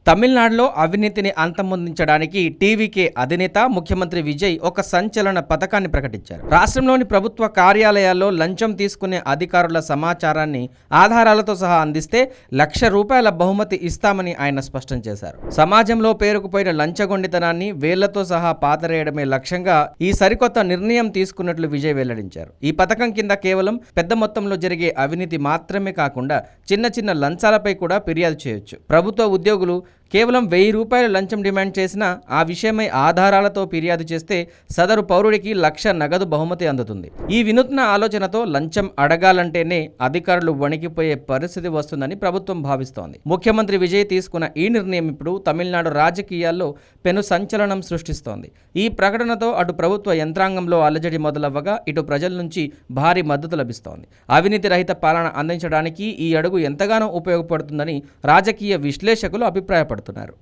తమిళనాడులో అవినీతిని అంతమొందించడానికి టీవీకే అధినేత ముఖ్యమంత్రి విజయ్ ఒక సంచలన పథకాన్ని ప్రకటించారు. రాష్ట్రంలోని ప్రభుత్వ కార్యాలయాల్లో లంచం తీసుకునే అధికారుల సమాచారాన్ని ఆధారాలతో సహా అందిస్తే ₹1,00,000 బహుమతి ఇస్తామని ఆయన స్పష్టం చేశారు. సమాజంలో పేరుకుపోయిన లంచగొండితనాన్ని వేళ్లతో సహా పాతరేయడమే లక్ష్యంగా ఈ సరికొత్త నిర్ణయం తీసుకున్నట్లు విజయ్ వెల్లడించారు. ఈ పథకం కింద కేవలం పెద్ద మొత్తంలో జరిగే అవినీతి మాత్రమే కాకుండా చిన్న చిన్న లంచాలపై కూడా ఫిర్యాదు చేయొచ్చు. ప్రభుత్వ ఉద్యోగులు కేవలం ₹1,000 లంచం డిమాండ్ చేసినా ఆ విషయమై ఆధారాలతో ఫిర్యాదు చేస్తే సదరు పౌరుడికి ₹1,00,000 నగదు బహుమతి అందుతుంది. ఈ వినూత్న ఆలోచనతో లంచం అడగాలంటేనే అధికారులు వణికిపోయే పరిస్థితి వస్తుందని ప్రభుత్వం భావిస్తోంది. ముఖ్యమంత్రి విజయ్ తీసుకున్న ఈ నిర్ణయం ఇప్పుడు తమిళనాడు రాజకీయాల్లో పెను సంచలనం సృష్టిస్తోంది. ఈ ప్రకటనతో అటు ప్రభుత్వ యంత్రాంగంలో అలజడి మొదలవ్వగా ఇటు ప్రజల నుంచి భారీ మద్దతు లభిస్తోంది. అవినీతి రహిత పాలన అందించడానికి ఈ అడుగు ఎంతగానో ఉపయోగపడుతుందని రాజకీయ విశ్లేషకులు అభిప్రాయపడుతున్నారు.